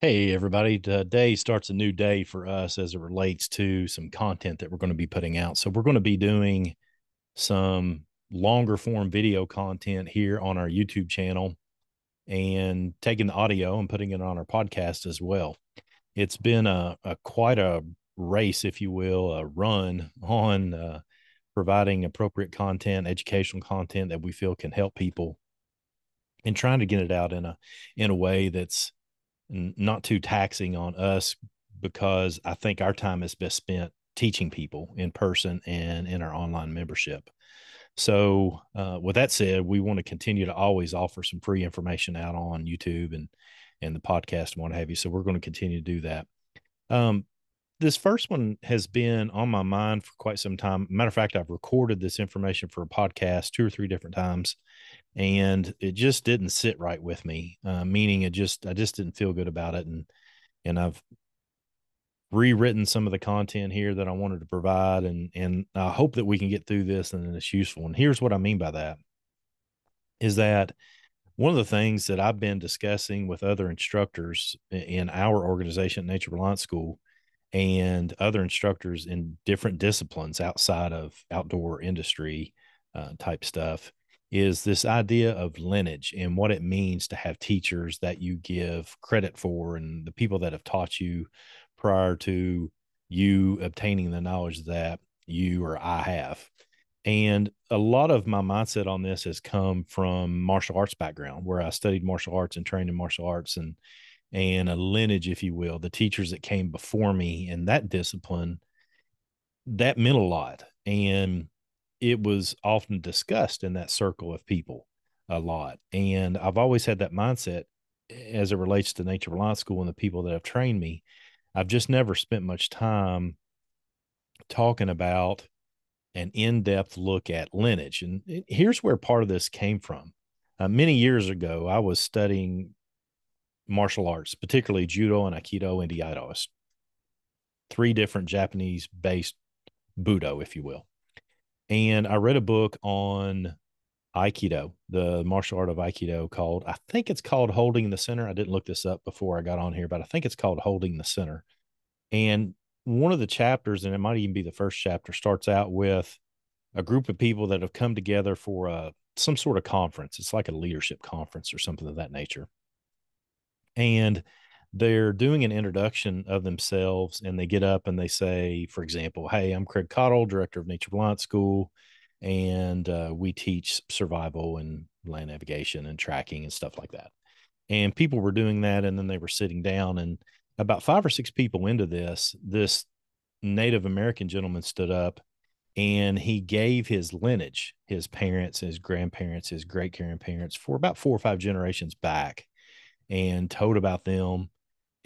Hey, everybody. Today starts a new day for us as it relates to some content that we're going to be putting out. So, we're going to be doing some longer form video content here on our YouTube channel and taking the audio and putting it on our podcast as well. It's been a quite a race, if you will, a run on providing appropriate content, educational content that we feel can help people and trying to get it out in a way that's not too taxing on us, because I think our time is best spent teaching people in person and in our online membership. So, with that said, we want to continue to always offer some free information out on YouTube and the podcast and what have you. So, we're going to continue to do that. Um, this first one has been on my mind for quite some time. Matter of fact, I've recorded this information for a podcast two or three different times, and it just didn't sit right with me. Meaning, I just didn't feel good about it, and I've rewritten some of the content here that I wanted to provide, and I hope that we can get through this and it's useful. And here's what I mean by that: is that one of the things that I've been discussing with other instructors in our organization, Nature Reliance School, and other instructors in different disciplines outside of outdoor industry type stuff, is this idea of lineage and what it means to have teachers that you give credit for and the people that have taught you prior to you obtaining the knowledge that you or I have. And a lot of my mindset on this has come from martial arts background, where I studied martial arts and trained in martial arts, and a lineage, if you will, the teachers that came before me in that discipline, that meant a lot. And it was often discussed in that circle of people a lot. And I've always had that mindset as it relates to Nature Reliance School and the people that have trained me. I've just never spent much time talking about an in-depth look at lineage. And here's where part of this came from. Many years ago, I was studying martial arts, particularly judo and aikido and iaido, three different Japanese-based budo, if you will. And I read a book on aikido, the martial art of aikido, called, I think it's called Holding the Center. I didn't look this up before I got on here, but I think it's called Holding the Center. And one of the chapters, and it might even be the first chapter, starts out with a group of people that have come together for some sort of conference. It's like a leadership conference or something of that nature. And they're doing an introduction of themselves, and they get up and they say, for example, "Hey, I'm Craig Cottle, director of Nature Reliance School, and we teach survival and land navigation and tracking and stuff like that." And people were doing that, and then they were sitting down, and about five or six people into this Native American gentleman stood up, and he gave his lineage, his parents, his grandparents, his great grandparents, for about four or five generations back, and told about them.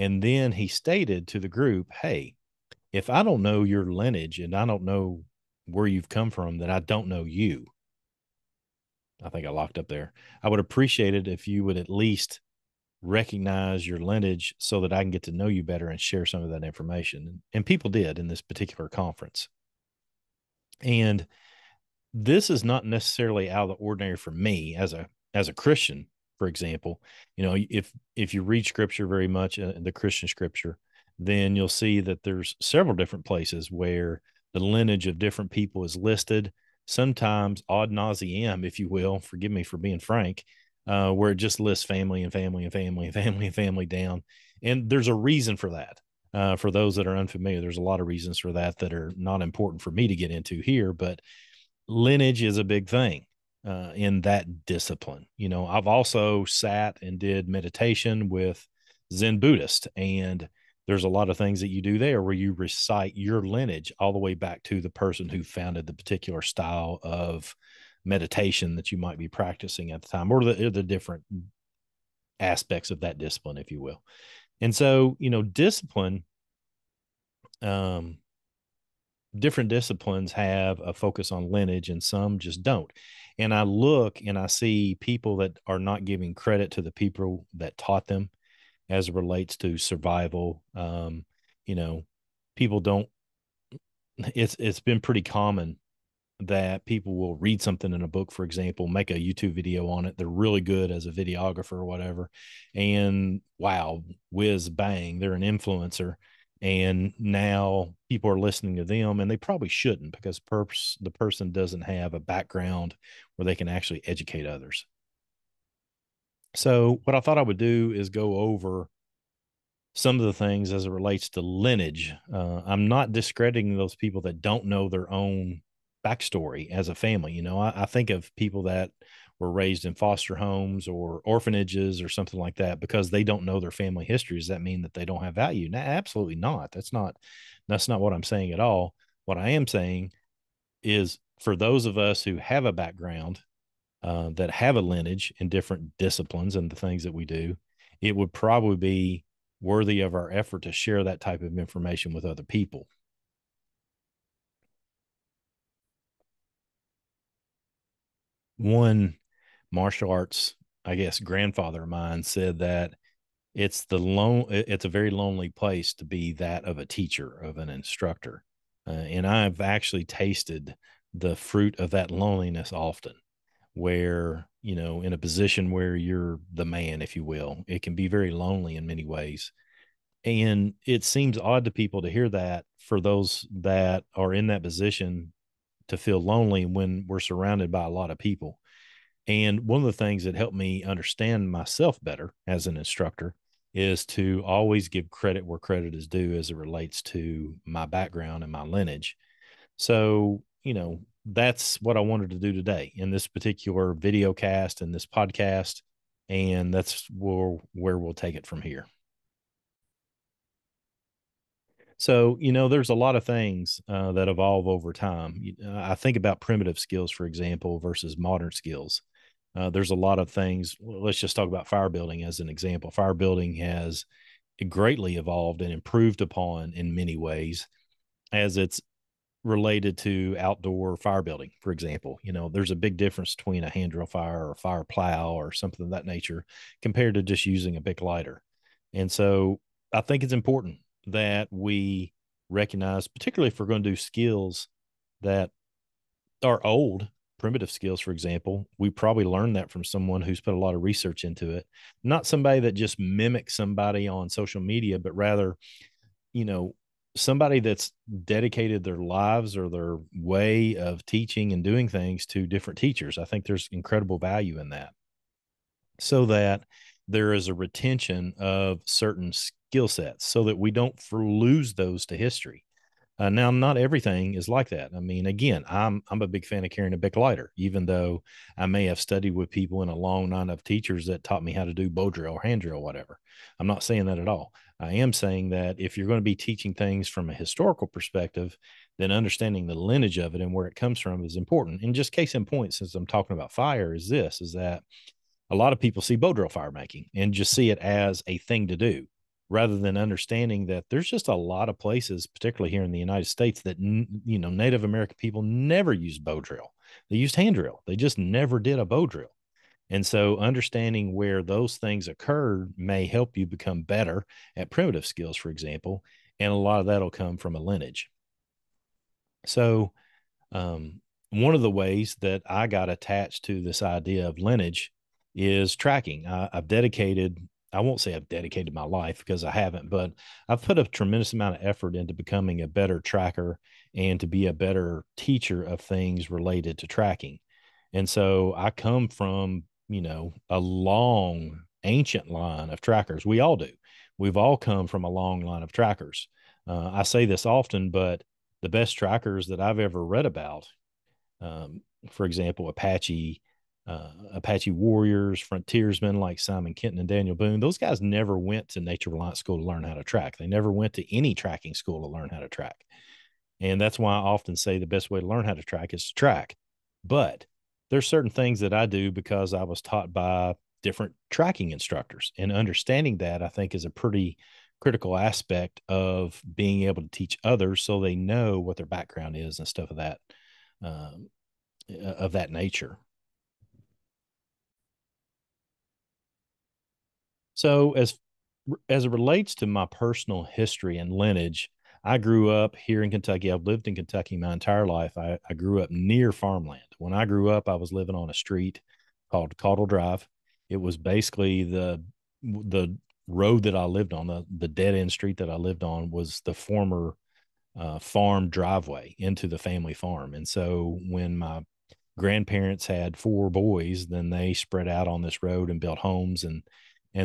And then he stated to the group, "Hey, if I don't know your lineage and I don't know where you've come from, then I don't know you." I think I locked up there. "I would appreciate it if you would at least recognize your lineage so that I can get to know you better and share some of that information." And people did in this particular conference. And this is not necessarily out of the ordinary for me as a Christian, for example. If you read scripture very much, the Christian scripture, then you'll see that there's several different places where the lineage of different people is listed, sometimes ad nauseam, if you will. Forgive me for being frank, where it just lists family and family and family and family and family down. And there's a reason for that. For those that are unfamiliar, there's a lot of reasons for that that are not important for me to get into here, but lineage is a big thing in that discipline. I've also sat and did meditation with Zen Buddhist, and there's a lot of things that you do there where you recite your lineage all the way back to the person who founded the particular style of meditation that you might be practicing at the time, or the different aspects of that discipline, if you will. And so, discipline, um, different disciplines have a focus on lineage and some just don't. And I look and I see people that are not giving credit to the people that taught them as it relates to survival. You know, people don't, it's been pretty common that people will read something in a book, for example, make a YouTube video on it. They're really good as a videographer or whatever. And wow, whiz bang, they're an influencer. And now people are listening to them, and they probably shouldn't, because the person doesn't have a background where they can actually educate others. So, what I thought I would do is go over some of the things as it relates to lineage. I'm not discrediting those people that don't know their own backstory as a family. I think of people that were raised in foster homes or orphanages or something like that because they don't know their family history. Does that mean that they don't have value? No, absolutely not. That's not what I'm saying at all. What I am saying is, for those of us who have a background, that have a lineage in different disciplines and the things that we do, it would probably be worthy of our effort to share that type of information with other people. One martial arts, I guess, grandfather of mine said that it's a very lonely place to be that of a teacher, of an instructor. And I've actually tasted the fruit of that loneliness often, where, in a position where you're the man, if you will, it can be very lonely in many ways. And it seems odd to people to hear that, for those that are in that position, to feel lonely when we're surrounded by a lot of people. And one of the things that helped me understand myself better as an instructor is to always give credit where credit is due as it relates to my background and my lineage. So, that's what I wanted to do today in this particular video cast and this podcast. And that's where we'll take it from here. So, there's a lot of things that evolve over time. I think about primitive skills, for example, versus modern skills. There's a lot of things. Let's just talk about fire building as an example. Fire building has greatly evolved and improved upon in many ways as it's related to outdoor fire building, for example. There's a big difference between a hand drill fire or a fire plow or something of that nature compared to just using a big lighter. And so I think it's important that we recognize, particularly if we're going to do skills that are old, primitive skills, for example, we probably learned that from someone who's put a lot of research into it, not somebody that just mimics somebody on social media, but rather, you know, somebody that's dedicated their lives or their way of teaching and doing things to different teachers. I think there's incredible value in that, so that there is a retention of certain skill sets so that we don't lose those to history. Now, not everything is like that. I mean, again, I'm a big fan of carrying a big lighter, even though I may have studied with people in a long line of teachers that taught me how to do bow drill, hand drill, whatever. I'm not saying that at all. I am saying that if you're going to be teaching things from a historical perspective, then understanding the lineage of it and where it comes from is important. And just case in point, since I'm talking about fire, is that a lot of people see bow drill fire making and just see it as a thing to do, rather than understanding that there's just a lot of places, particularly here in the United States, that Native American people never used bow drill. They used hand drill. They just never did a bow drill. And so understanding where those things occurred may help you become better at primitive skills, for example. And a lot of that'll come from a lineage. So one of the ways that I got attached to this idea of lineage is tracking. I won't say I've dedicated my life, because I haven't, but I've put a tremendous amount of effort into becoming a better tracker and to be a better teacher of things related to tracking. And so I come from, a long, ancient line of trackers. We all do. We've all come from a long line of trackers. I say this often, but the best trackers that I've ever read about, for example, Apache warriors, frontiersmen like Simon Kenton and Daniel Boone, those guys never went to Nature Reliance School to learn how to track. They never went to any tracking school to learn how to track. And that's why I often say the best way to learn how to track is to track. But there's certain things that I do because I was taught by different tracking instructors. And understanding that, I think, is a pretty critical aspect of being able to teach others so they know what their background is and stuff um, of that nature. So as it relates to my personal history and lineage, I grew up here in Kentucky. I've lived in Kentucky my entire life. I grew up near farmland. When I grew up, I was living on a street called Caudle Drive. It was basically the road that I lived on, the dead end street that I lived on was the former farm driveway into the family farm. And so when my grandparents had four boys, then they spread out on this road and built homes, and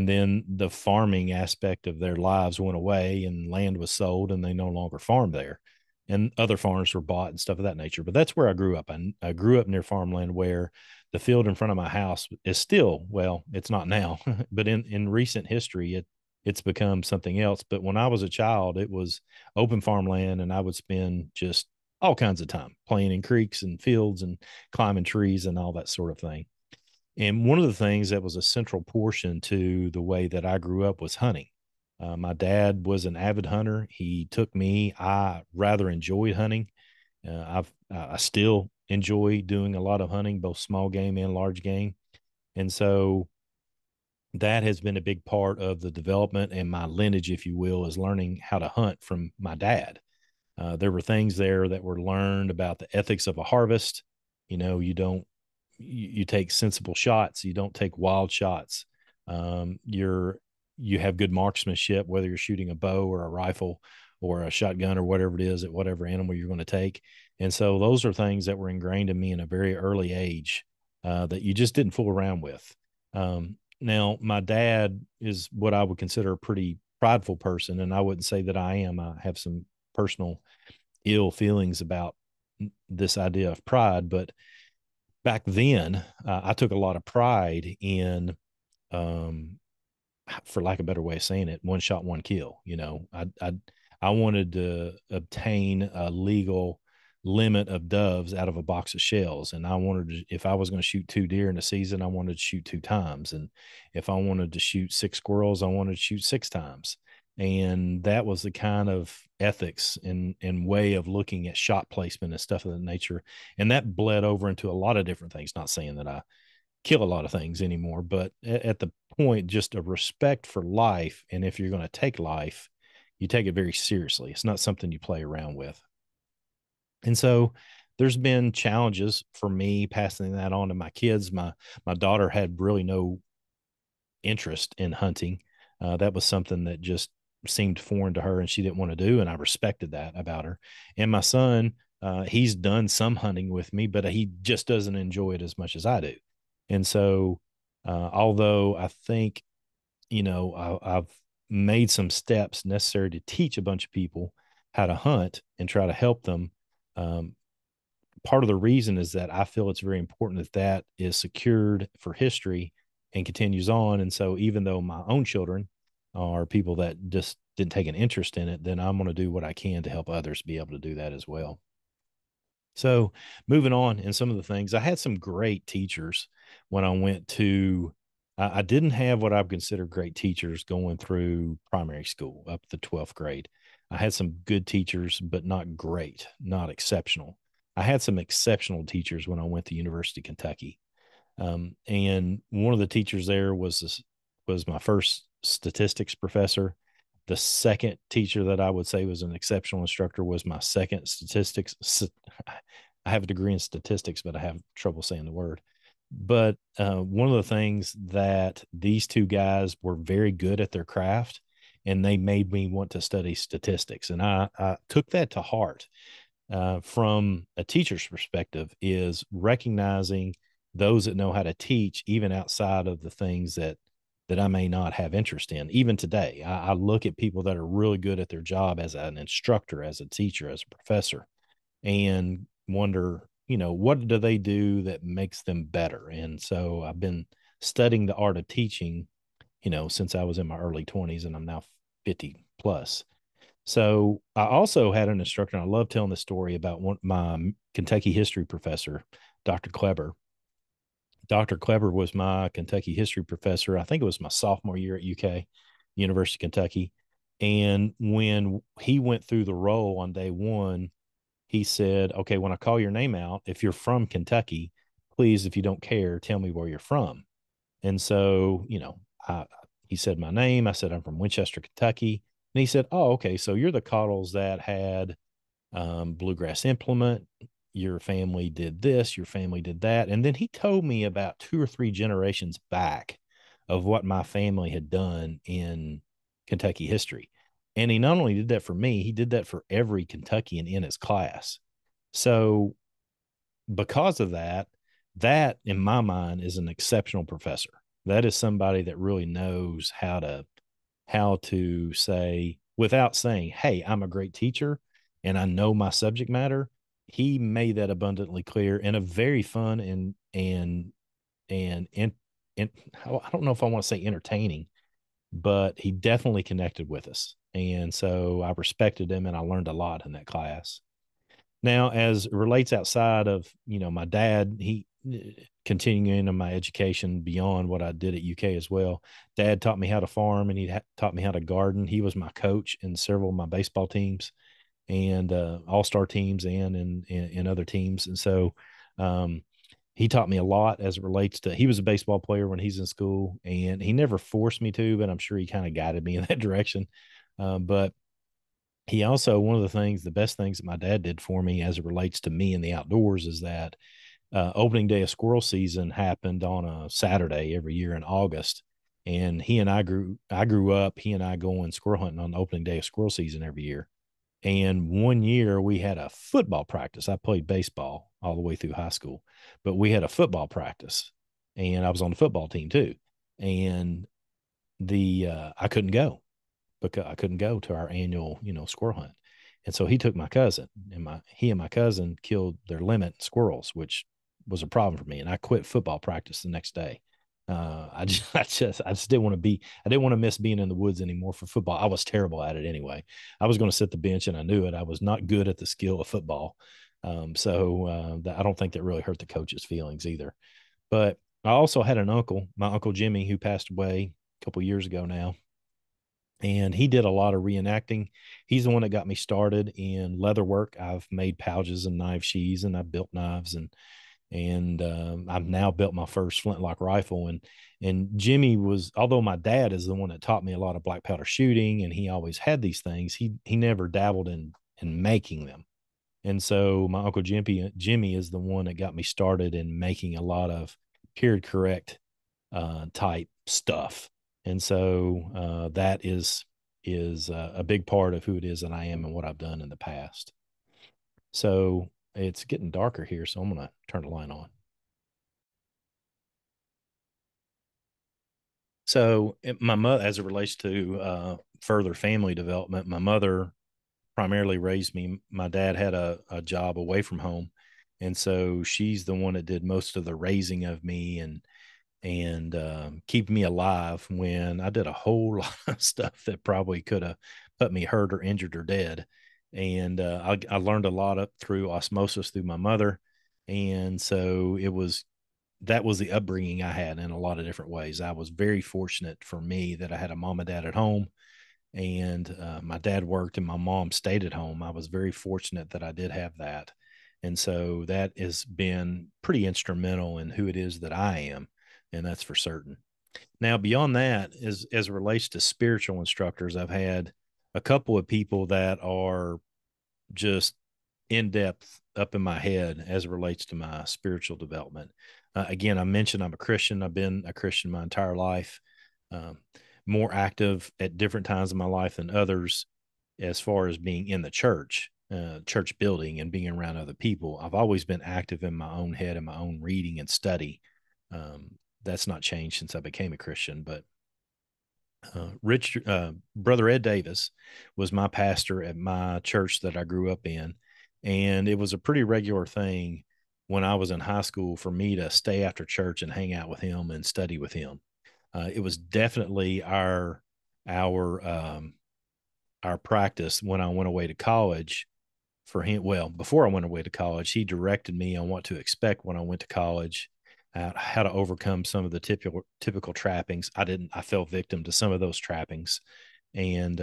then the farming aspect of their lives went away and land was sold and they no longer farmed there. And other farms were bought and stuff of that nature. But that's where I grew up. I grew up near farmland where the field in front of my house is still, well, it's not now, but in recent history, it's become something else. But when I was a child, it was open farmland, and I would spend just all kinds of time playing in creeks and fields and climbing trees and all that sort of thing. And one of the things that was a central portion to the way that I grew up was hunting. My dad was an avid hunter. He took me. I rather enjoyed hunting. I still enjoy doing a lot of hunting, both small game and large game. And so that has been a big part of the development and my lineage, if you will, is learning how to hunt from my dad. There were things there that were learned about the ethics of a harvest. You know, you take sensible shots. You don't take wild shots. You have good marksmanship, whether you're shooting a bow or a rifle or a shotgun or whatever it is, at whatever animal you're going to take. And so those are things that were ingrained in me in a very early age that you just didn't fool around with. Now, my dad is what I would consider a pretty prideful person, and I wouldn't say that I am. I have some personal ill feelings about this idea of pride, but back then I took a lot of pride in, for lack of a better way of saying it, one shot, one kill. You know, I wanted to obtain a legal limit of doves out of a box of shells. And I wanted to, if I was going to shoot two deer in a season, I wanted to shoot two times. And if I wanted to shoot six squirrels, I wanted to shoot six times. And that was the kind of ethics and way of looking at shot placement and stuff of that nature. And that bled over into a lot of different things. Not saying that I kill a lot of things anymore, but at the point, just a respect for life. And if you're going to take life, you take it very seriously. It's not something you play around with. And so there's been challenges for me passing that on to my kids. My daughter had really no interest in hunting. That was something that just seemed foreign to her and she didn't want to do. And I respected that about her. And my son, he's done some hunting with me, but he just doesn't enjoy it as much as I do. And so, although I think, you know, I've made some steps necessary to teach a bunch of people how to hunt and try to help them. Um, Part of the reason is that I feel it's very important that that is secured for history and continues on. And so even though my own children are people that just didn't take an interest in it, then I'm going to do what I can to help others be able to do that as well. So moving on in some of the things, I had some great teachers when I went to, I didn't have what I would consider great teachers going through primary school up to 12th grade. I had some good teachers, but not great, not exceptional. I had some exceptional teachers when I went to University of Kentucky. And one of the teachers there was my first statistics professor. The second teacher that I would say was an exceptional instructor was my second statistics. I have a degree in statistics, but I have trouble saying the word. But one of the things that these two guys were very good at their craft, and they made me want to study statistics. And I took that to heart. From a teacher's perspective, is recognizing those that know how to teach, even outside of the things that I may not have interest in. Even today, I look at people that are really good at their job as an instructor, as a teacher, as a professor, and wonder, you know, what do they do that makes them better? And so I've been studying the art of teaching, you know, since I was in my early 20s, and I'm now 50 plus. So I also had an instructor, and I love telling this story about my Kentucky history professor, Dr. Kleber. Dr. Kleber was my Kentucky history professor. I think it was my sophomore year at UK, University of Kentucky. And when he went through the roll on day one, he said, okay, when I call your name out, if you're from Kentucky, please, if you don't care, tell me where you're from. And so, you know, he said my name. I said, I'm from Winchester, Kentucky. And he said, "Oh, okay. So you're the Cottles that had bluegrass implement. Your family did this, your family did that." And then he told me about 2 or 3 generations back of what my family had done in Kentucky history. And he not only did that for me, he did that for every Kentuckian in his class. So because of that, that in my mind is an exceptional professor. That is somebody that really knows how to say, without saying, "Hey, I'm a great teacher and I know my subject matter." He made that abundantly clear in a very fun and I don't know if I want to say entertaining, but he definitely connected with us. And so I respected him and I learned a lot in that class. Now, as it relates outside of, my dad, he continuing into my education beyond what I did at UK as well. Dad taught me how to farm and he taught me how to garden. He was my coach in several of my baseball teams and all-star teams and other teams. And so he taught me a lot as it relates to, he was a baseball player when he's in school and he never forced me to, but I'm sure he kind of guided me in that direction. But he also, one of the best things that my dad did for me as it relates to me in the outdoors is that opening day of squirrel season happened on a Saturday every year in August. And I grew up, he and I going squirrel hunting on the opening day of squirrel season every year. And one year we had a football practice. I played baseball all the way through high school, but we had a football practice and I was on the football team too. And I couldn't go because I couldn't go to our annual, squirrel hunt. And so he took my cousin and he and my cousin killed their limit squirrels, which was a problem for me. And I quit football practice the next day. I just didn't want to miss being in the woods anymore for football. I was terrible at it anyway. I was going to sit the bench and I knew it. I was not good at the skill of football. I don't think that really hurt the coach's feelings either. But I also had an uncle, my uncle Jimmy, who passed away a couple years ago now, and he did a lot of reenacting. He's the one that got me started in leather work. I've made pouches and knife sheaths, and I've built knives, and I've now built my first flintlock rifle. And Jimmy was, although my dad is the one that taught me a lot of black powder shooting, and he always had these things. He never dabbled in making them. And so my uncle Jimmy is the one that got me started in making a lot of period correct type stuff. And so that is a big part of who it is that I am and what I've done in the past. So it's getting darker here, so I'm going to turn the line on. So my mother, as it relates to further family development, my mother primarily raised me. My dad had a job away from home, and so she's the one that did most of the raising of me and keep me alive when I did a whole lot of stuff that probably could have put me hurt or injured or dead. And I learned a lot through osmosis through my mother. And so that was the upbringing I had in a lot of different ways. I was very fortunate for me that I had a mom and dad at home and my dad worked and my mom stayed at home. I was very fortunate that I did have that. And so that has been pretty instrumental in who it is that I am. And that's for certain. Now, beyond that, as it relates to spiritual instructors, I've had a couple of people that are just in depth up in my head as it relates to my spiritual development. Again, I mentioned I'm a Christian. I've been a Christian my entire life, um, more active at different times in my life than others as far as being in the church building and being around other people. I've always been active in my own head and my own reading and study. That's not changed since I became a Christian, but Brother Ed Davis was my pastor at my church that I grew up in. And it was a pretty regular thing when I was in high school for me to stay after church and hang out with him and study with him. It was definitely our practice when I went away to college for him. Well, before I went away to college, he directed me on what to expect when I went to college, how to overcome some of the typical trappings. I fell victim to some of those trappings, and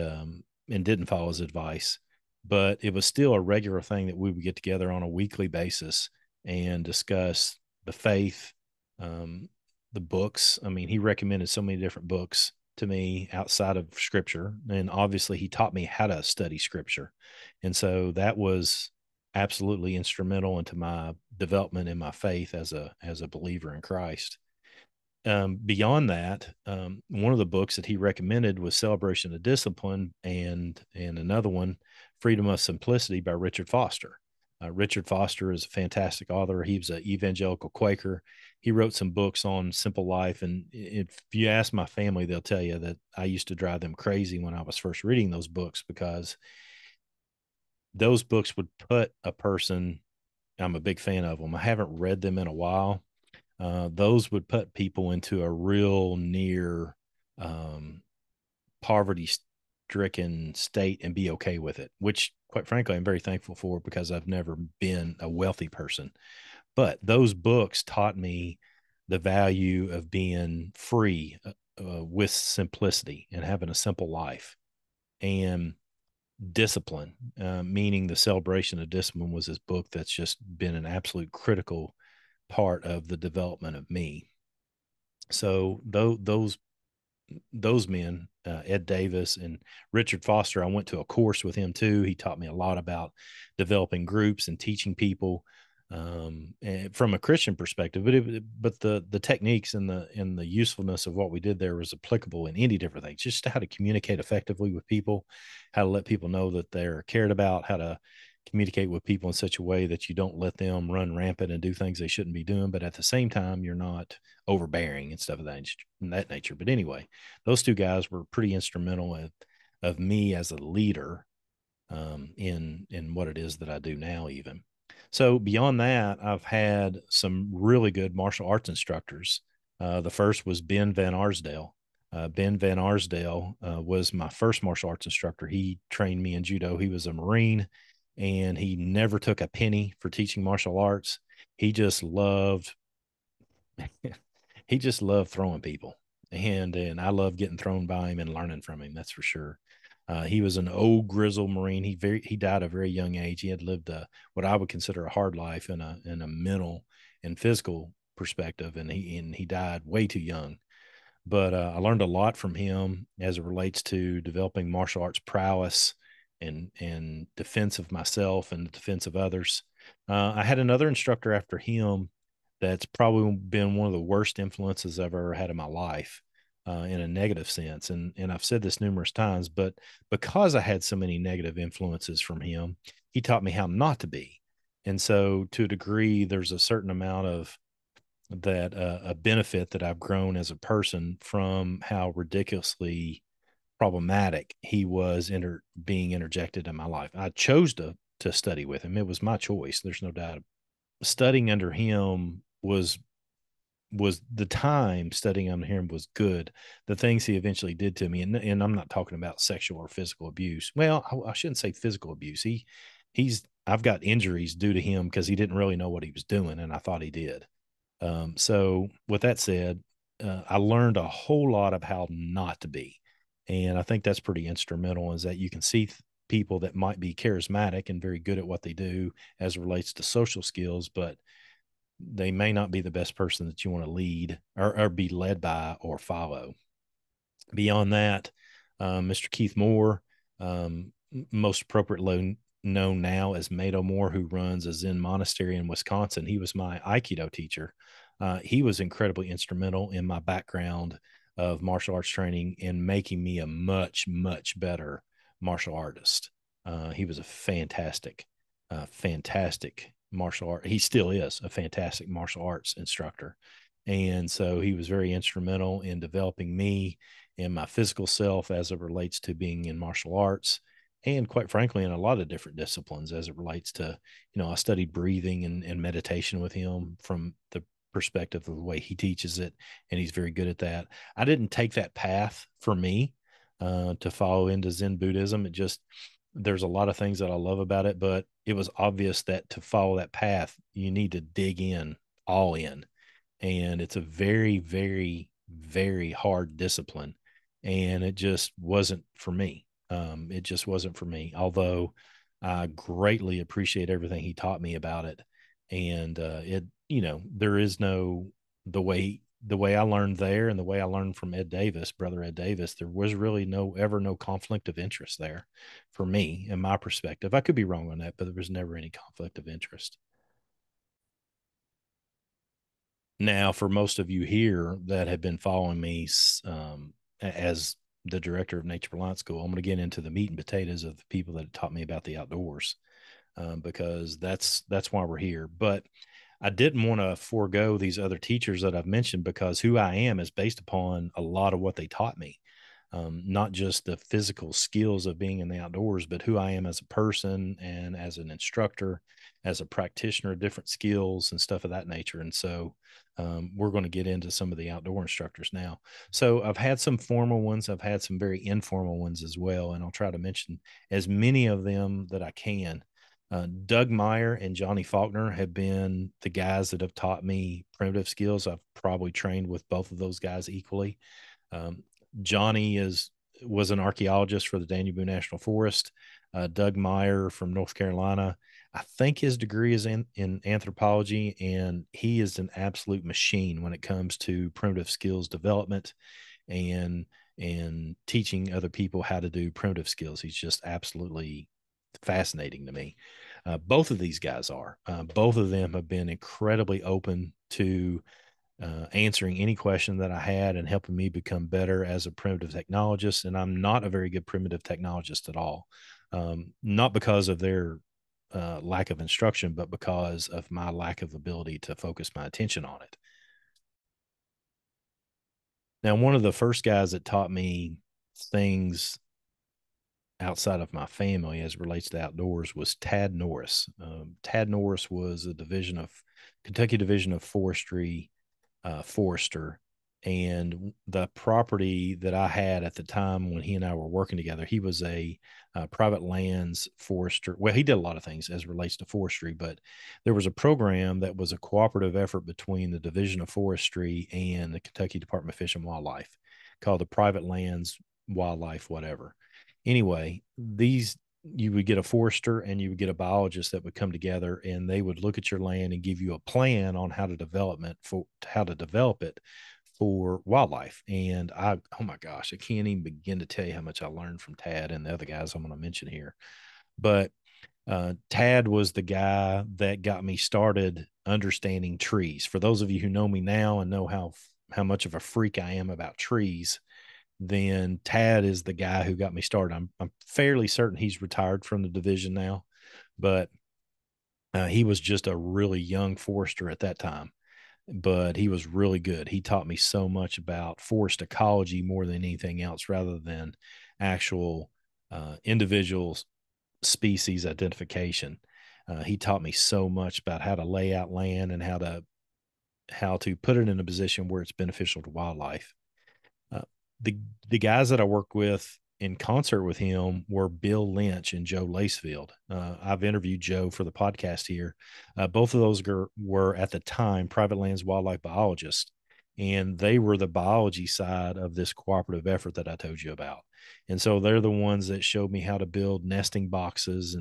didn't follow his advice. But it was still a regular thing that we would get together on a weekly basis and discuss the faith, the books. I mean, he recommended so many different books to me outside of scripture. And obviously he taught me how to study scripture. And so that was absolutely instrumental into my development in my faith as a believer in Christ. Beyond that, one of the books that he recommended was Celebration of Discipline, and another one, Freedom of Simplicity by Richard Foster. Richard Foster is a fantastic author. He was an evangelical Quaker. He wrote some books on simple life. And if you ask my family, they'll tell you that I used to drive them crazy when I was first reading those books, because those books would put a person, I'm a big fan of them. I haven't read them in a while. Those would put people into a real near poverty stricken state and be okay with it, which quite frankly, I'm very thankful for, because I've never been a wealthy person. But those books taught me the value of being free with simplicity and having a simple life. And discipline, meaning the Celebration of Discipline, was this book that's just been an absolute critical part of the development of me. So those men, Ed Davis and Richard Foster, I went to a course with him too. He taught me a lot about developing groups and teaching people, and from a Christian perspective. But the techniques and the usefulness of what we did there was applicable in any different things, just how to communicate effectively with people, how to let people know that they're cared about, how to communicate with people in such a way that you don't let them run rampant and do things they shouldn't be doing, but at the same time, you're not overbearing and stuff of that nature. But anyway, those two guys were pretty instrumental of me as a leader, in what it is that I do now, even. So beyond that, I've had some really good martial arts instructors. The first was Ben Van Arsdale. Ben Van Arsdale was my first martial arts instructor. He trained me in judo. He was a Marine, and he never took a penny for teaching martial arts. He just loved he just loved throwing people, and I love getting thrown by him and learning from him. That's for sure. He was an old grizzled Marine. He died at a very young age. He had lived what I would consider a hard life in a mental and physical perspective, and he died way too young. But I learned a lot from him as it relates to developing martial arts prowess and defense of myself and the defense of others. I had another instructor after him that's probably been one of the worst influences I've ever had in my life, in a negative sense. And I've said this numerous times, but because I had so many negative influences from him, he taught me how not to be. And so to a degree, there's a certain amount of that, a benefit that I've grown as a person from how ridiculously problematic he was being interjected in my life. I chose to study with him. It was my choice. There's no doubt. Studying under him was the time studying under him was good. The things he eventually did to me, and I'm not talking about sexual or physical abuse. Well, I shouldn't say physical abuse. I've got injuries due to him because he didn't really know what he was doing, and I thought he did. So with that said, I learned a whole lot of how not to be. And I think that's pretty instrumental, is that you can see people that might be charismatic and very good at what they do as it relates to social skills, but they may not be the best person that you want to lead or be led by or follow. Beyond that, Mr. Keith Moore, most appropriately known now as Mado Moore, who runs a Zen monastery in Wisconsin. He was my Aikido teacher. He was incredibly instrumental in my background of martial arts training and making me a much, much better martial artist. He was a fantastic martial art. He still is a fantastic martial arts instructor. And so he was very instrumental in developing me and my physical self as it relates to being in martial arts, and quite frankly, in a lot of different disciplines as it relates to, I studied breathing and meditation with him from the perspective of the way he teaches it. And he's very good at that. I didn't take that path for me, to follow into Zen Buddhism. There's a lot of things that I love about it, but it was obvious that to follow that path, you need to dig in, all in. And it's a very, very, very hard discipline. And it just wasn't for me. It just wasn't for me, although I greatly appreciate everything he taught me about it. And there is no, the way the way I learned there and the way I learned from Ed Davis, brother Ed Davis, there was really no conflict of interest there for me in my perspective. I could be wrong on that, but there was never any conflict of interest. Now, for most of you here that have been following me as the director of Nature Reliance School, I'm going to get into the meat and potatoes of the people that taught me about the outdoors, because that's why we're here. But I didn't want to forego these other teachers that I've mentioned, because who I am is based upon a lot of what they taught me. Not just the physical skills of being in the outdoors, but who I am as a person and as an instructor, as a practitioner of different skills and stuff of that nature. And so we're going to get into some of the outdoor instructors now. So I've had some formal ones, I've had some very informal ones as well, and I'll try to mention as many of them that I can. Doug Meyer and Johnny Faulkner have been the guys that have taught me primitive skills. I've probably trained with both of those guys equally. Um, Johnny was an archaeologist for the Daniel Boone National Forest. Doug Meyer from North Carolina, I think his degree is in anthropology, and he is an absolute machine when it comes to primitive skills development and teaching other people how to do primitive skills. He's just absolutely fascinating to me. Both of these guys are. Both of them have been incredibly open to answering any question that I had and helping me become better as a primitive technologist. And I'm not a very good primitive technologist at all, not because of their lack of instruction, but because of my lack of ability to focus my attention on it. Now, one of the first guys that taught me things outside of my family as it relates to outdoors was Tad Norris. Tad Norris was a division of Kentucky Division of Forestry forester, and the property that I had at the time when he and I were working together, he was a private lands forester. Well, he did a lot of things as it relates to forestry, but there was a program that was a cooperative effort between the Division of Forestry and the Kentucky Department of Fish and Wildlife, called the Private Lands Wildlife whatever. Anyway, these, you would get a forester and you would get a biologist that would come together, and they would look at your land and give you a plan on how to develop it for wildlife. And oh my gosh, I can't even begin to tell you how much I learned from Tad and the other guys I'm going to mention here. But Tad was the guy that got me started understanding trees. For those of you who know me now and know how much of a freak I am about trees, then Tad is the guy who got me started. I'm fairly certain he's retired from the division now, but he was just a really young forester at that time, but he was really good. He taught me so much about forest ecology more than anything else, rather than actual individual species identification. He taught me so much about how to lay out land and how to put it in a position where it's beneficial to wildlife. Uh, the guys that I worked with in concert with him were Bill Lynch and Joe Lacefield. I've interviewed Joe for the podcast here. Both of those were at the time private lands wildlife biologists, and they were the biology side of this cooperative effort that I told you about. And so they're the ones that showed me how to build nesting boxes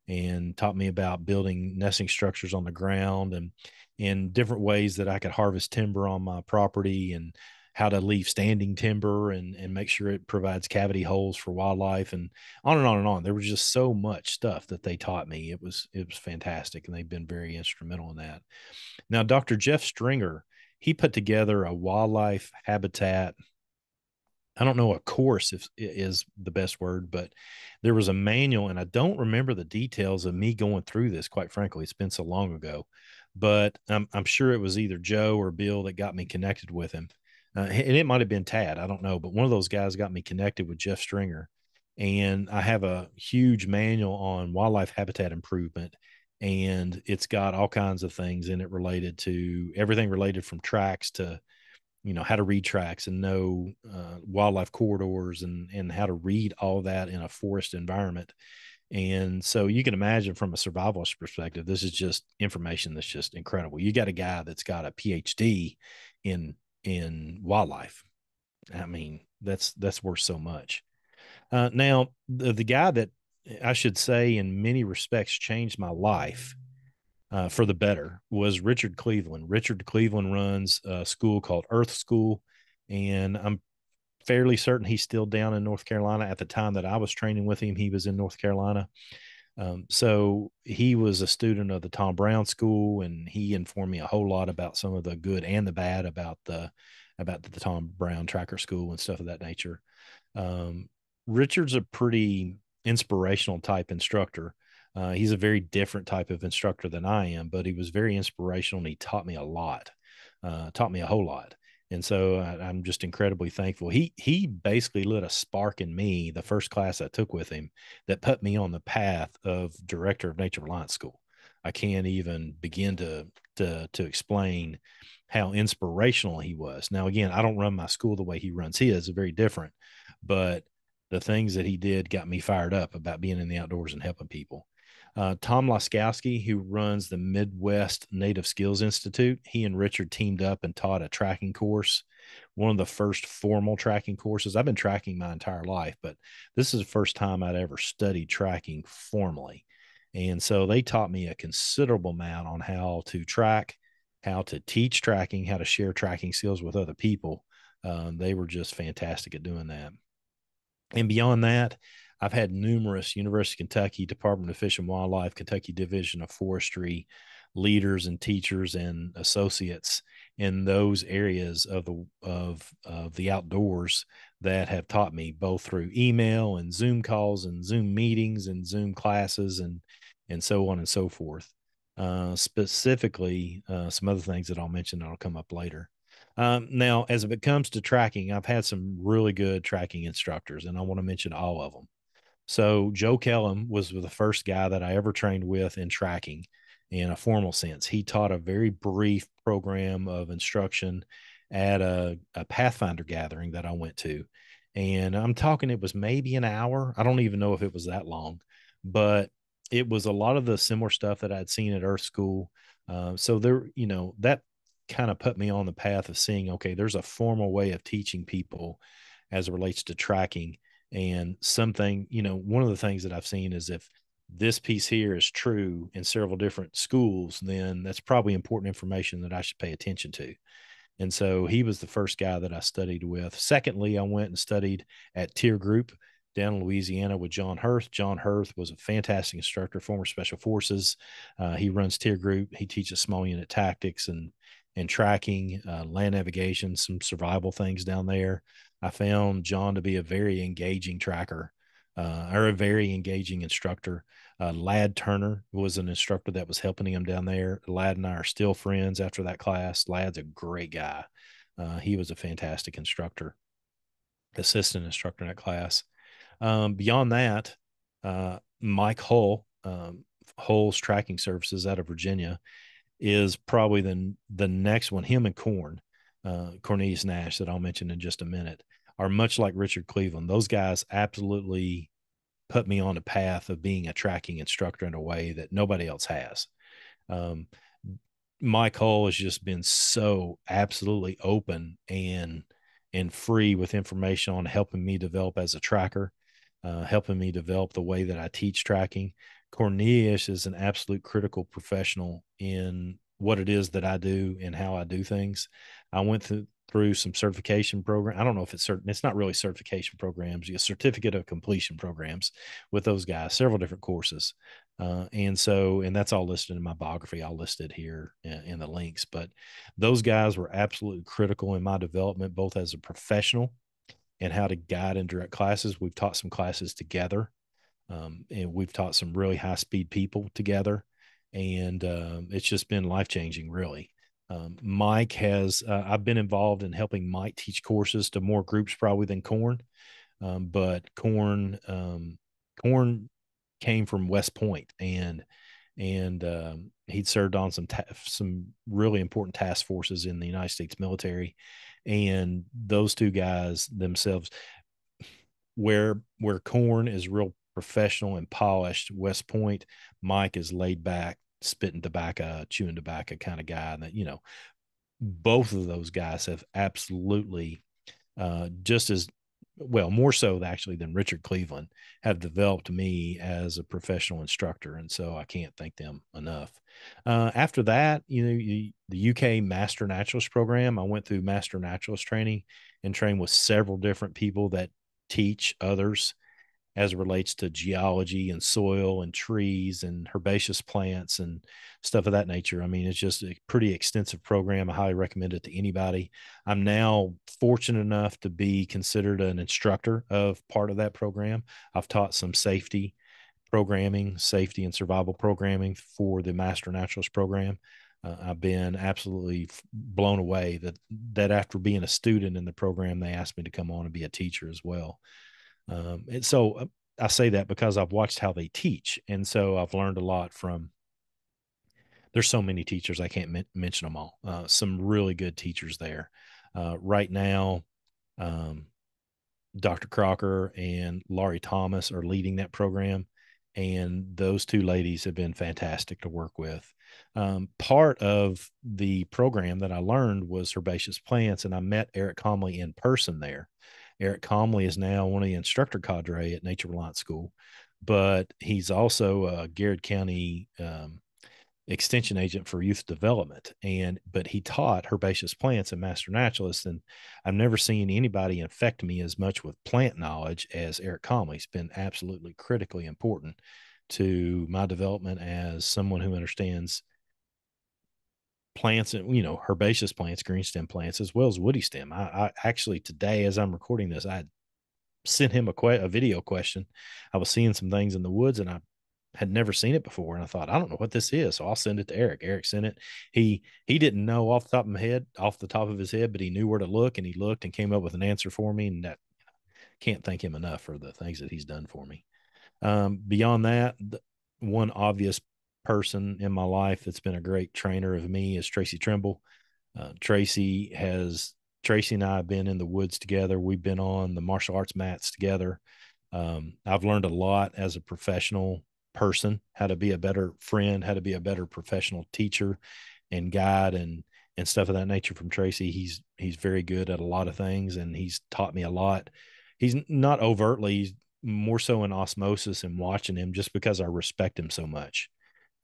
and taught me about building nesting structures on the ground and different ways that I could harvest timber on my property, and how to leave standing timber and make sure it provides cavity holes for wildlife, and on and on and on. There was just so much stuff that they taught me. It was fantastic, and they've been very instrumental in that. Now, Dr. Jeff Stringer, he put together a wildlife habitat, I don't know, a course if is the best word, but there was a manual, and I don't remember the details of me going through this. Quite frankly, it's been so long ago, but I'm sure it was either Joe or Bill that got me connected with him. And it might have been Tad, I don't know, but one of those guys got me connected with Jeff Stringer. And I have a huge manual on wildlife habitat improvement, and it's got all kinds of things in it related to everything related from tracks to, how to read tracks and know wildlife corridors, and how to read all that in a forest environment. And so you can imagine, from a survivalist perspective, this is just information that's just incredible. You got a guy that's got a PhD in wildlife. I mean, that's worth so much. Now, the guy that I should say in many respects changed my life for the better was Richard Cleveland. Richard Cleveland runs a school called Earth School, and I'm fairly certain he's still down in North Carolina. At the time that I was training with him, he was in North Carolina. So he was a student of the Tom Brown School, and he informed me a whole lot about some of the good and the bad about the Tom Brown Tracker School and stuff of that nature. Um, Richard's a pretty inspirational type instructor. He's a very different type of instructor than I am, but he was very inspirational and he taught me a lot, taught me a whole lot. And so I'm just incredibly thankful. He basically lit a spark in me the first class I took with him that put me on the path of director of Nature Reliance School. I can't even begin to explain how inspirational he was. Now, again, I don't run my school the way he runs his, very different, but the things that he did got me fired up about being in the outdoors and helping people. Tom Laskowski, who runs the Midwest Native Skills Institute, he and Richard teamed up and taught a tracking course, one of the first formal tracking courses. I've been tracking my entire life, but this is the first time I'd ever studied tracking formally. And so they taught me a considerable amount on how to track, how to teach tracking, how to share tracking skills with other people. They were just fantastic at doing that. And beyond that, I've had numerous University of Kentucky, Department of Fish and Wildlife, Kentucky Division of Forestry leaders and teachers and associates in those areas of the outdoors that have taught me both through email and Zoom calls and Zoom meetings and Zoom classes and so on and so forth. Specifically, some other things that I'll mention that'll come up later. Now, as it comes to tracking, I've had some really good tracking instructors, and I want to mention all of them. So Joe Kellum was the first guy that I ever trained with in tracking in a formal sense. He taught a very brief program of instruction at a Pathfinder gathering that I went to. And I'm talking, it was maybe an hour. I don't even know if it was that long, but it was a lot of the similar stuff that I'd seen at Earth School. So there, that kind of put me on the path of seeing, okay, there's a formal way of teaching people as it relates to tracking. And something, one of the things that I've seen is if this piece here is true in several different schools, then that's probably important information that I should pay attention to. And so he was the first guy that I studied with. Secondly, I went and studied at Tier Group down in Louisiana with John Hurth. John Hurth was a fantastic instructor, former Special Forces. He runs Tier Group. He teaches small unit tactics and tracking, land navigation, some survival things down there. I found John to be a very engaging tracker, or a very engaging instructor. Lad Turner was an instructor that was helping him down there. Lad and I are still friends after that class. Lad's a great guy. He was a fantastic instructor, assistant instructor in that class. Beyond that, Mike Hull, Hull's Tracking Services out of Virginia, is probably the next one. Him and Cornelius Nash, that I'll mention in just a minute, are much like Richard Cleveland. Those guys absolutely put me on a path of being a tracking instructor in a way that nobody else has. Mike Hull has just been so absolutely open and free with information on helping me develop as a tracker, helping me develop the way that I teach tracking. Cornelius is an absolute critical professional in what it is that I do and how I do things. I went through some certification program. I don't know if it's certain. It's not really certification programs. You certificate of completion programs with those guys, several different courses. And that's all listed in my biography. I'll list it here in the links, but those guys were absolutely critical in my development, both as a professional and how to guide and direct classes. We've taught some classes together. And we've taught some really high speed people together. And it's just been life-changing, really. Mike has, I've been involved in helping Mike teach courses to more groups probably than Corn. But Corn came from West Point, and he'd served on some really important task forces in the United States military. And those two guys themselves, where Corn is real professional and polished, West Point, Mike is laid back, spitting tobacco, chewing tobacco kind of guy. And that, both of those guys have absolutely just as well, more so actually than Richard Cleveland, have developed me as a professional instructor. And so I can't thank them enough. After that, the UK Master Naturalist program, I went through Master Naturalist training and trained with several different people that teach others as it relates to geology and soil and trees and herbaceous plants and stuff of that nature. I mean, it's just a pretty extensive program. I highly recommend it to anybody. I'm now fortunate enough to be considered an instructor of part of that program. I've taught some safety programming, safety and survival programming for the Master Naturalist program. I've been absolutely blown away that after being a student in the program, they asked me to come on and be a teacher as well. And so I say that because I've watched how they teach. And so I've learned a lot from, there's so many teachers, I can't mention them all. Some really good teachers there. Right now, um, Dr. Crocker and Laurie Thomas are leading that program. And those two ladies have been fantastic to work with. Part of the program that I learned was herbaceous plants, and I met Eric Comley in person there. Eric Comley is now one of the instructor cadre at Nature Reliance School, but he's also a Garrett County extension agent for youth development. But he taught herbaceous plants and master naturalists. And I've never seen anybody infect me as much with plant knowledge as Eric Comley. He's been absolutely critically important to my development as someone who understands plants and, herbaceous plants, green stem plants, as well as woody stem. I actually, today, as I'm recording this, I sent him a video question. I was seeing some things in the woods and I had never seen it before. And I thought, I don't know what this is. So I'll send it to Eric. Eric sent it. He didn't know off the top of his head, but he knew where to look, and he looked and came up with an answer for me. And that, can't thank him enough for the things that he's done for me. Beyond that, one obvious person in my life that's been a great trainer of me is Tracy Trimble. Tracy and I have been in the woods together. We've been on the martial arts mats together. I've learned a lot as a professional person, how to be a better friend, how to be a better professional teacher and guide and stuff of that nature from Tracy. He's very good at a lot of things, and he's taught me a lot. He's not overtly, he's more so in osmosis and watching him, just because I respect him so much.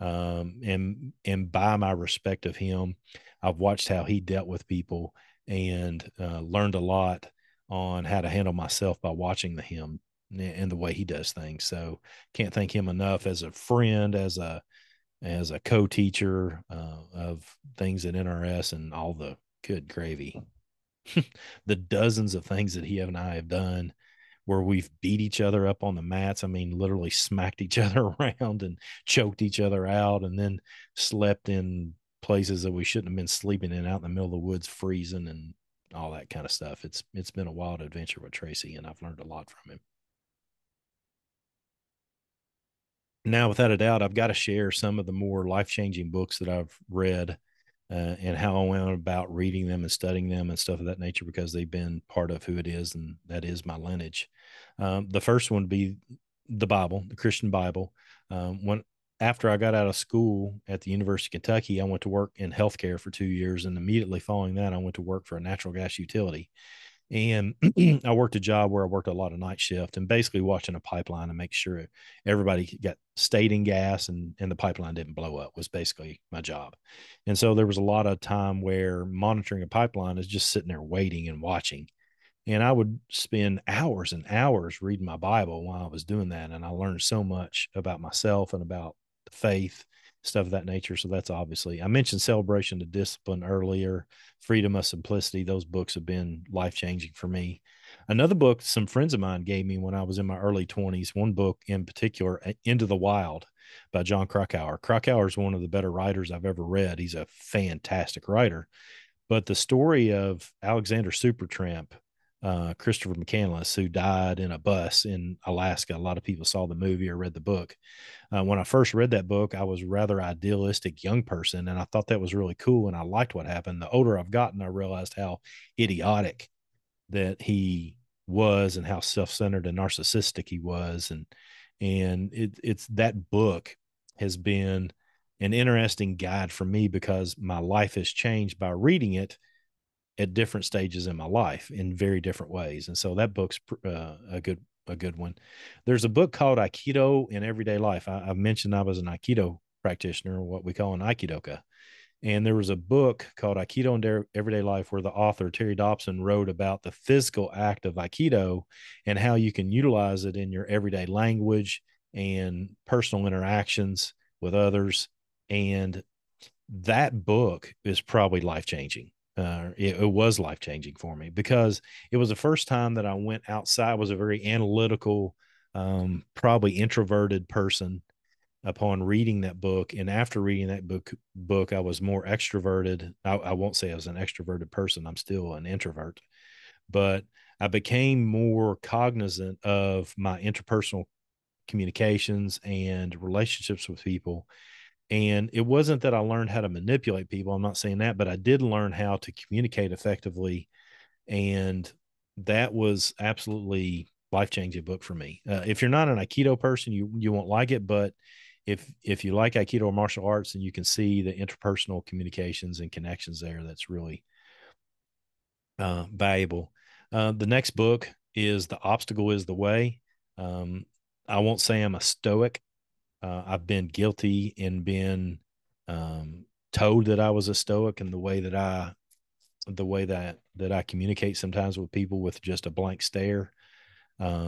And by my respect of him, I've watched how he dealt with people and learned a lot on how to handle myself by watching him and the way he does things. So can't thank him enough as a friend, as a co-teacher of things at NRS, and all the good gravy, the dozens of things that he and I have done where we've beat each other up on the mats. I mean, literally smacked each other around and choked each other out, and then slept in places that we shouldn't have been sleeping in, out in the middle of the woods, freezing and all that kind of stuff. It's been a wild adventure with Tracy, and I've learned a lot from him. Now, without a doubt, I've got to share some of the more life-changing books that I've read, and how I went about reading them and studying them and stuff of that nature, because they've been part of who it is, and that is my lineage. The first one would be the Bible, the Christian Bible. When After I got out of school at the University of Kentucky, I went to work in healthcare for 2 years, and immediately following that, I went to work for a natural gas utility. And I worked a job where I worked a lot of night shift and basically watching a pipeline and make sure everybody stayed in gas, and the pipeline didn't blow up was basically my job. And so there was a lot of time where monitoring a pipeline is just sitting there waiting and watching. And I would spend hours and hours reading my Bible while I was doing that. And I learned so much about myself and about the faith, stuff of that nature. So that's obviously, I mentioned Celebration of Discipline earlier, Freedom of Simplicity. Those books have been life changing for me. Another book some friends of mine gave me when I was in my early 20s, one book in particular, Into the Wild by John Krakauer. Krakauer is one of the better writers I've ever read. He's a fantastic writer. But the story of Alexander Supertramp, Christopher McCandless, who died in a bus in Alaska. A lot of people saw the movie or read the book. When I first read that book, I was a rather idealistic young person, and I thought that was really cool, and I liked what happened. The older I've gotten, I realized how idiotic that he was, and how self-centered and narcissistic he was. And it's that book has been an interesting guide for me, because my life has changed by reading it, at different stages in my life in very different ways. And so that book's a good one. There's a book called Aikido in Everyday Life. I've mentioned I was an Aikido practitioner, what we call an Aikidoka. And there was a book called Aikido in Everyday Life where the author, Terry Dobson, wrote about the physical act of Aikido and how you can utilize it in your everyday language and personal interactions with others. And that book is probably life changing. It was life changing for me because it was the first time that I went outside. I was a very analytical, probably introverted person upon reading that book. And after reading that book, I was more extroverted. I won't say I was an extroverted person. I'm still an introvert, but I became more cognizant of my interpersonal communications and relationships with people. And it wasn't that I learned how to manipulate people. I'm not saying that, but I did learn how to communicate effectively. And that was absolutely life-changing book for me. If you're not an Aikido person, you won't like it. But if you like Aikido or martial arts, and you can see the interpersonal communications and connections there, that's really valuable. The next book is The Obstacle is the Way. Um, I won't say I'm a stoic. I've been guilty and been told that I was a stoic, and the way that I communicate sometimes with people with just a blank stare.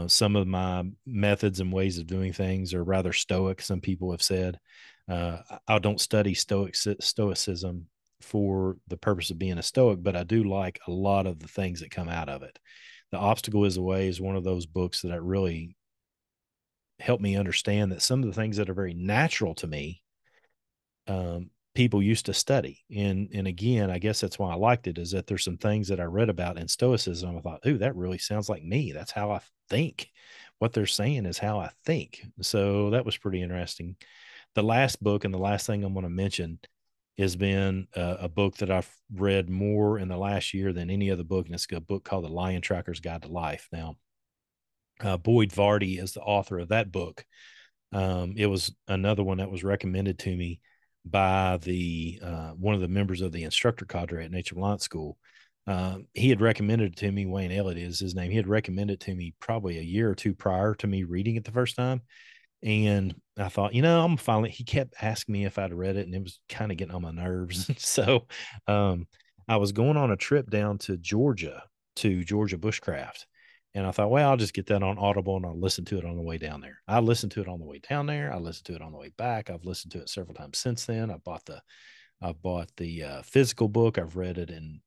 Some of my methods and ways of doing things are rather stoic. Some people have said I don't study stoicism for the purpose of being a stoic, but I do like a lot of the things that come out of it. The Obstacle is the Way is one of those books that really helped me understand that some of the things that are very natural to me, people used to study. And again, I guess that's why I liked it, is that there's some things that I read about in Stoicism. I thought, ooh, that really sounds like me. That's how I think. What they're saying is how I think. So that was pretty interesting. The last book and the last thing I'm going to mention has been a book that I've read more in the last year than any other book. And it's a book called The Lion Tracker's Guide to Life. Now, Boyd Vardy is the author of that book. It was another one that was recommended to me by the one of the members of the instructor cadre at Nature Reliance School. He had recommended it to me. Wayne Elliott is his name. He had recommended it to me probably a year or two prior to me reading it the first time. And I thought, I'm finally, he kept asking me if I'd read it, and it was kind of getting on my nerves. So I was going on a trip down to Georgia Bushcraft. And I thought, well, I'll just get that on Audible and I'll listen to it on the way down there. I listened to it on the way down there. I listened to it on the way back. I've listened to it several times since then. I bought the physical book. I've read it in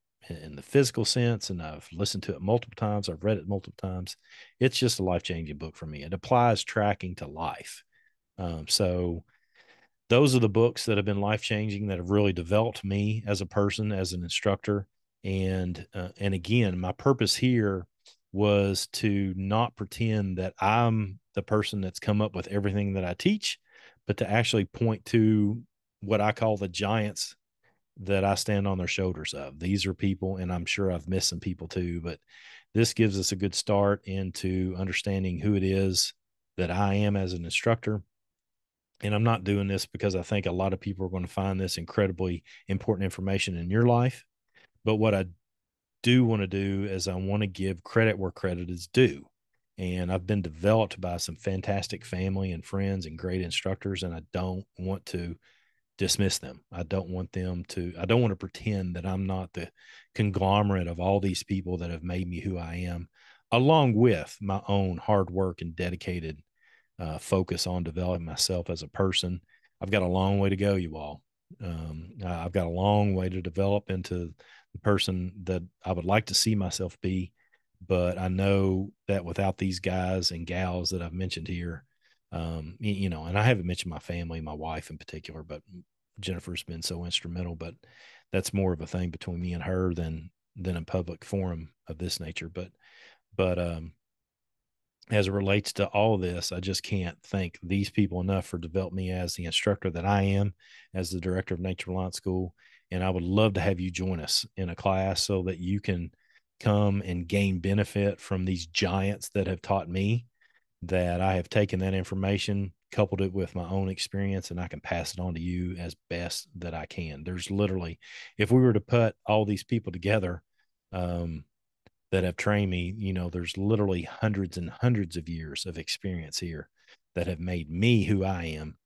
the physical sense, and I've listened to it multiple times. I've read it multiple times. It's just a life-changing book for me. It applies tracking to life. So those are the books that have been life-changing, that have really developed me as a person, as an instructor. And again, my purpose here was to not pretend that I'm the person that's come up with everything that I teach, but to actually point to what I call the giants that I stand on their shoulders of. These are people, and I'm sure I've missed some people too, but this gives us a good start into understanding who it is that I am as an instructor. And I'm not doing this because I think a lot of people are going to find this incredibly important information in your life. But what I do want to do is I want to give credit where credit is due. And I've been developed by some fantastic family and friends and great instructors, and I don't want to dismiss them. I don't want to pretend that I'm not the conglomerate of all these people that have made me who I am, along with my own hard work and dedicated focus on developing myself as a person. I've got a long way to go, you all. I've got a long way to develop into the person that I would like to see myself be. But I know that without these guys and gals that I've mentioned here, and I haven't mentioned my family, my wife in particular, but Jennifer's been so instrumental. But that's more of a thing between me and her than a public forum of this nature. But as it relates to all this, I just can't thank these people enough for developing me as the instructor that I am, as the director of Nature Reliance School. And I would love to have you join us in a class so that you can come and gain benefit from these giants that have taught me, that I have taken that information, coupled it with my own experience, and I can pass it on to you as best that I can. There's literally, if we were to put all these people together, that have trained me. You know, there's literally hundreds and hundreds of years of experience here that have made me who I am,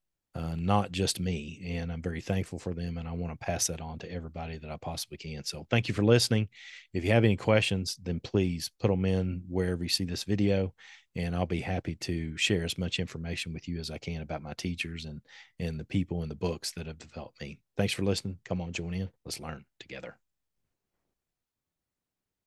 not just me. And I'm very thankful for them. And I want to pass that on to everybody that I possibly can. So thank you for listening. If you have any questions, then please put them in wherever you see this video. And I'll be happy to share as much information with you as I can about my teachers and the people and the books that have developed me. Thanks for listening. Come on, join in. Let's learn together.